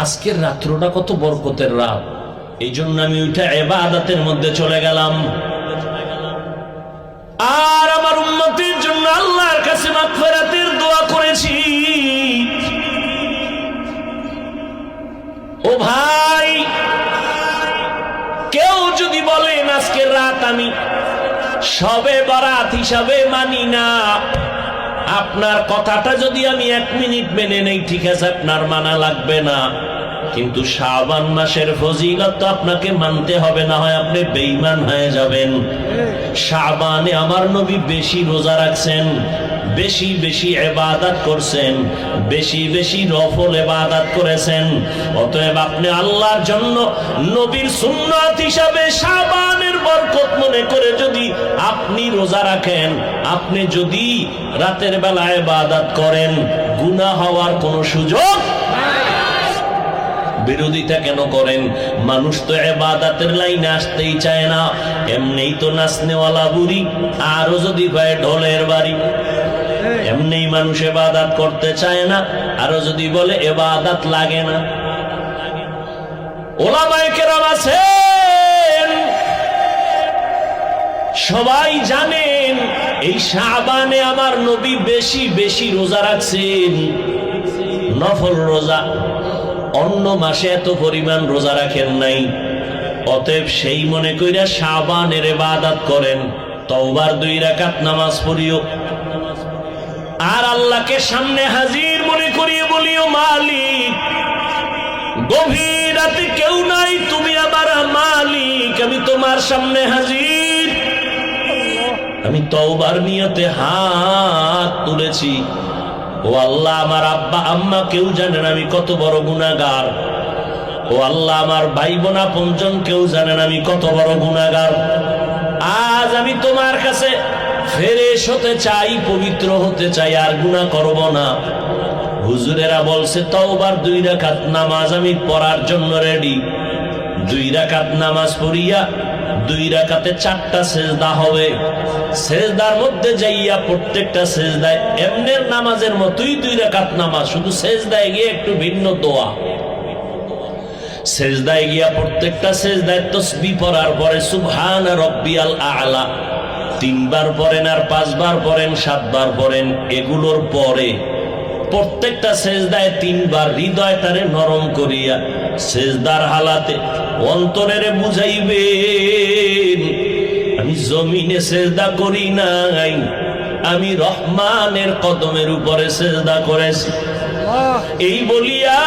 আজকের রাত্রটা কত বরকতের রাত, এই জন্য আমি উঠে ইবাদতের মধ্যে চলে গেলাম আর আমার উম্মতের জন্য আল্লাহর কাছে মাগফিরাতের দোয়া করেছি। ও ভাই, কেউ যদি বলেন আজকের রাত আমি শবে বরাত হিসাবে মানি না, আপনার কথাটা যদি আমি 1 মিনিট মেনে নেই, ঠিক আছে, আপনার মানা লাগবে না, কিন্তু শাবান মাসের ফজিলত তো আপনাকে মানতে হবে, না হয় আপনি বেঈমান হয়ে যাবেন। শাবানে আমার নবী বেশি রোজা রাখছেন, বেশি বেশি ইবাদত করছেন, বেশি বেশি নফল ইবাদত করেছেন। অতএব আপনি আল্লাহর জন্য নবীর সুন্নাত হিসাবে শাবানের বরকত মনে করে যদি আপনি রোজা রাখেন, আপনি যদি রাতের বেলা ইবাদত করেন, গুনাহ হওয়ার কোনো সুযোগ। বিরোধিতা কেন করেন? মানুষ তো ইবাদতের লাইনে আসতেই চায় না, এমনিই তো নাচনেওয়ালা বুড়ি, আরো যদি পায় ঢোলের বাড়ি। এমনি মানুষ ইবাদত করতে চায় না, আরো যদি বলে ইবাদত লাগে না। ওলামায়ে কেরাম আছেন, সবাই জানেন এই শাবানে আমার নবী বেশি বেশি রোজা রাখছেন, নফল রোজা। অন্য মাসে এত পরিমাণ রোজা রাখেন নাই। অতএব সেই মনে কইরা শাবানের ইবাদত করেন, তওবার 2 রাকাত নামাজ পড়িও, আর আল্লাহকে সামনে হাজির মনে করিয়ে বলিও, মালিক গভীর রাতে কেউ নাই, তুমি আমার মালিক, আমি তোমার সামনে হাজির, আমি তওবার নিয়তে হাত তুলেছি। ও আল্লাহ, আমার আব্বা আম্মা কেউ জানেন আমি কত বড় গুনাহগার। ও আল্লাহ, আমার ভাই বোন আপনজন কেউ জানেন আমি কত বড় গুনাহগার। আজ আমি তোমার কাছে ফ্রেশ হতে চাই, পবিত্র হতে চাই, আর গুনাহ করব না। হুজুরেরা বলছে তওবার 2 রাকাত নামাজ আমি পড়ার জন্য রেডি। 2 রাকাত নামাজ পড়িয়া 2 রাকাতে 4টা সেজদা হবে। সেজদার মধ্যে যাইয়া প্রত্যেকটা সেজদায় এমনের নামাজের মতোই 2 রাকাত নামাজ, শুধু সেজদায় গিয়ে একটু ভিন্ন দোয়া। সেজদায় গিয়া প্রত্যেকটা সেজদায় তাসবিহ পড়ার পরে সুবহান রাব্বিয়াল আ'লা 3 বার পড়েন, আর 5 বার পড়েন, 7 বার পড়েন। এগুলোর পরে প্রত্যেকটা সেজদায় 3 বার হৃদয়টারে নরম করিয়া সেজদার হালাতে অন্তরেরে বুঝাইবেন, আমি জমিনে সেজদা করি নাই, আমি রহমানের কদমের উপরে সেজদা করেছি। এই বলিয়া